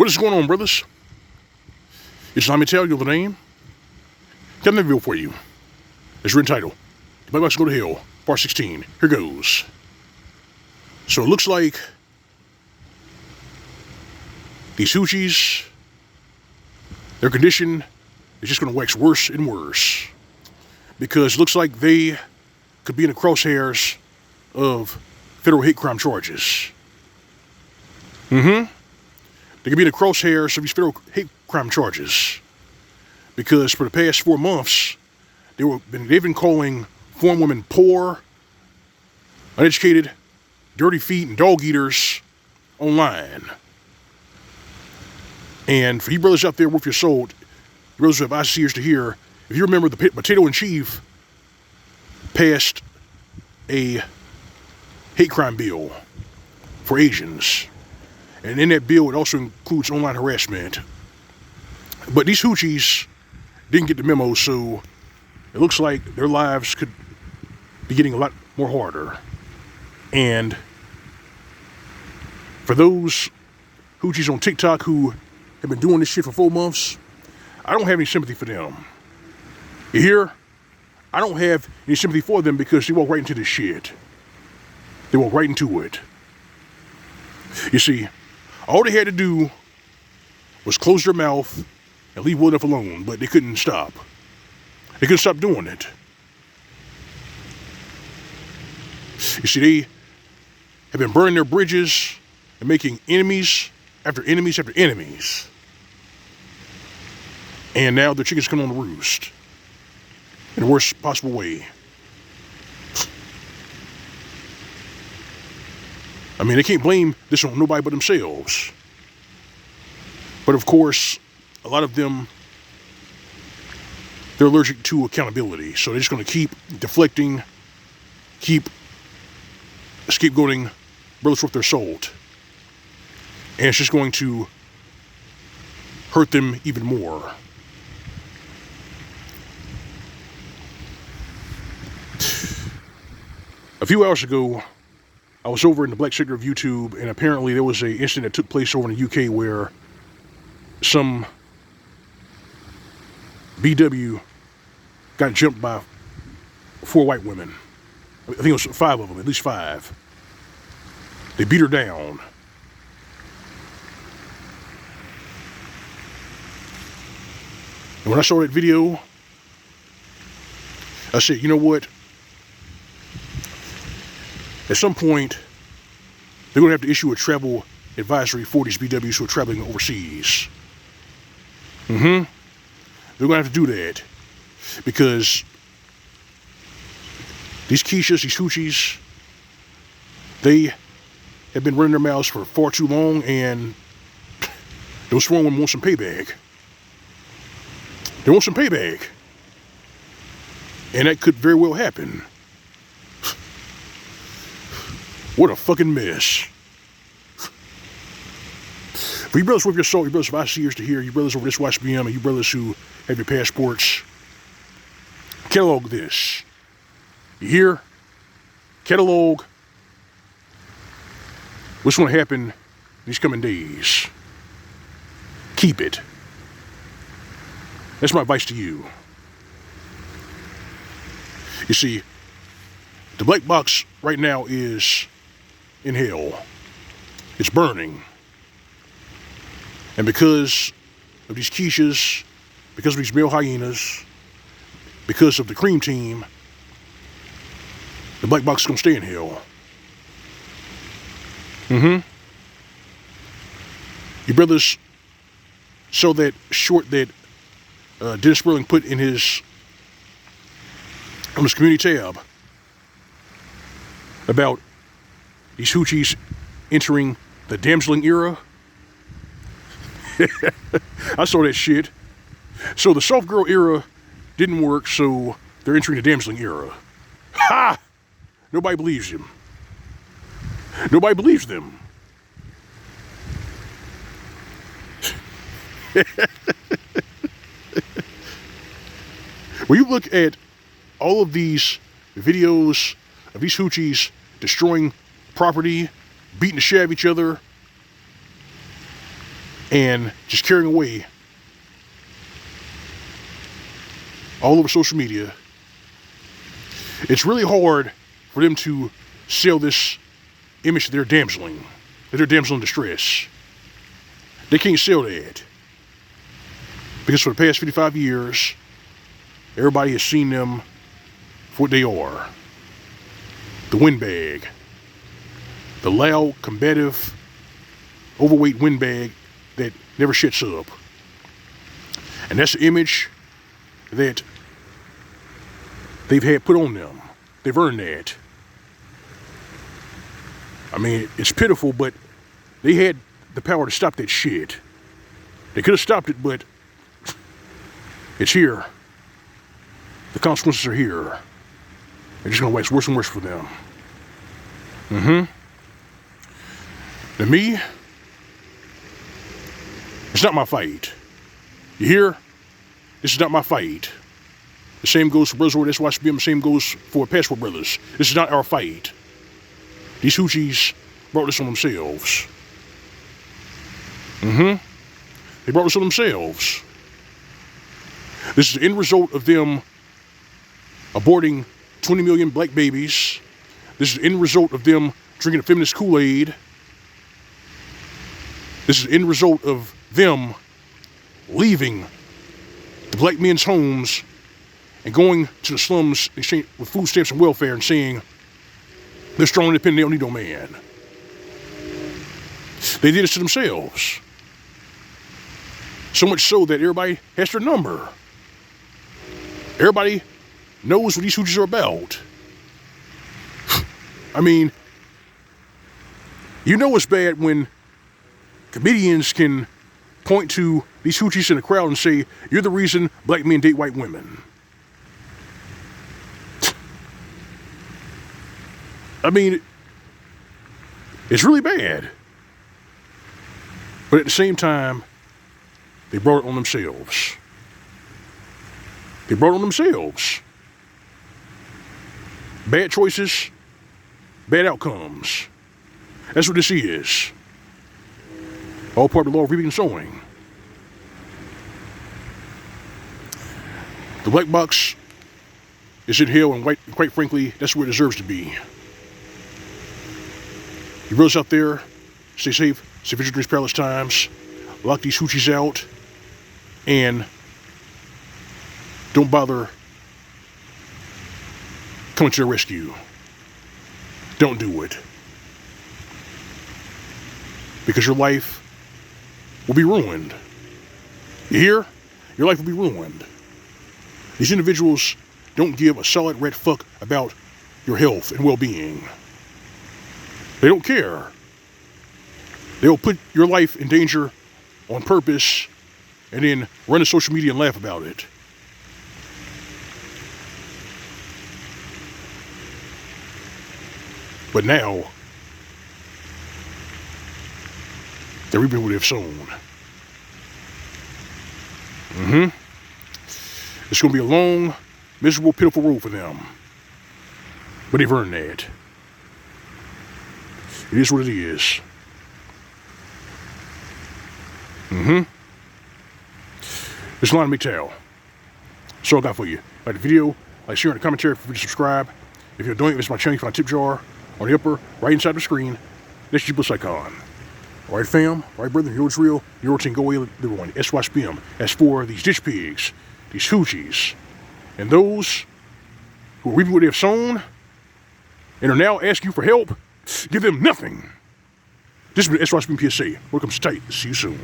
What is going on, brothers? It's time to tell you the name. Got another video for you. It's written title, The Black Box Go to Hell, Part 16. Here goes. So it looks like these hoochies, their condition is just going to wax worse and worse. Because it looks like they could be in the crosshairs of federal hate crime charges. They could be in the crosshairs of these federal hate crime charges. Because for the past 4 months, they've been calling foreign women poor, uneducated, dirty feet, and dog eaters online. And for you brothers out there with your soul, you brothers who have eyes and ears to hear, if you remember, the Potato in Chief passed a hate crime bill for Asians. And in that bill, it also includes online harassment. But these hoochies didn't get the memo, so it looks like their lives could be getting a lot more harder. And for those hoochies on TikTok who have been doing this shit for 4 months, I don't have any sympathy for them. You hear? I don't have any sympathy for them because they walk right into this shit. They walk right into it. You see, all they had to do was close their mouth and leave well enough alone, but they couldn't stop. They couldn't stop doing it. You see, they have been burning their bridges and making enemies after enemies after enemies. And now their chickens come on the roost in the worst possible way. I mean, they can't blame this on nobody but themselves. But of course, a lot of them, they're allergic to accountability. So they're just going to keep deflecting, keep scapegoating brothers with their salt. And it's just going to hurt them even more. A few hours ago, I was over in the black sector of YouTube, and apparently there was an incident that took place over in the UK where some BW got jumped by 4 white women. I think it was 5 of them, at least 5. They beat her down. And when I saw that video, I said, you know what? At some point, they're going to have to issue a travel advisory for these BWs who are traveling overseas. They're going to have to do that. Because these Keishas, these hoochies, they have been running their mouths for far too long, and those foreign women want some payback. They want some payback. And that could very well happen. What a fucking mess. For you brothers with your soul, you brothers with eyes and ears to hear, you brothers over this SYSBM, and you brothers who have your passports, catalog this. You hear? Catalog what's going to happen these coming days. Keep it. That's my advice to you. You see, the black box right now is in hell. It's burning. And because of these Keishas, because of these male hyenas, because of the cream team, the black box is going to stay in hell. You brothers saw that short that Dennis Sperling put in his community tab about these hoochies entering the damseling era. I saw that shit. So the soft girl era didn't work, so they're entering the damseling era. Ha! Nobody believes him. Nobody believes them. When you look at all of these videos of these hoochies destroying property, beating the shit out of each other, and just carrying away all over social media. It's really hard for them to sell this image that they're damseling, that they're damsel in distress. They can't sell that. Because for the past 55 years, everybody has seen them for what they are. The windbag. The loud, combative, overweight windbag that never shuts up. And that's the image that they've had put on them. They've earned that. I mean, it's pitiful, but they had the power to stop that shit. They could have stopped it, but it's here. The consequences are here. They're just gonna wax worse and worse for them. To me, it's not my fight. You hear? This is not my fight. The same goes for Buzzword, SYSBM, the same goes for Passport Brothers. This is not our fight. These hoochies brought this on themselves. They brought this on themselves. This is the end result of them aborting 20 million black babies. This is the end result of them drinking a feminist Kool-Aid. This is the end result of them leaving the black men's homes and going to the slums in exchange with food stamps and welfare and saying they're strong and independent, they don't need no man. They did this to themselves. So much so that everybody has their number. Everybody knows what these hoochies are about. I mean, you know it's bad when comedians can point to these hoochies in the crowd and say, you're the reason black men date white women. I mean, it's really bad. But at the same time, they brought it on themselves. They brought it on themselves. Bad choices, bad outcomes. That's what this is. All part of the law of reaping and sowing. The black box is in hell, and quite frankly, that's where it deserves to be. You brothers out there, stay safe, stay vigilant during these perilous times, lock these hoochies out, and don't bother coming to their rescue. Don't do it. Because your life will be ruined. You hear? Your life will be ruined. These individuals don't give a solid red fuck about your health and well-being. They don't care. They'll put your life in danger on purpose and then run to social media and laugh about it. But now, they're reaping what they've sown. It's going to be a long, miserable, pitiful road for them. But they've earned that. It is what it is. This is Lon McTowell. That's all I got for you. Like the video, like, share, and commentary, feel free to subscribe. If you're doing it, visit my channel, you find a tip jar on the upper right inside the screen. That's your bliss icon. Alright fam, alright brother, you know what's real, your routine, go away, little one, SYSBM. As for these ditch pigs, these hoochies, and those who are reaping what they have sown, and are now asking you for help, give them nothing. This has been SYSBM PSA. Welcome to tight. See you soon.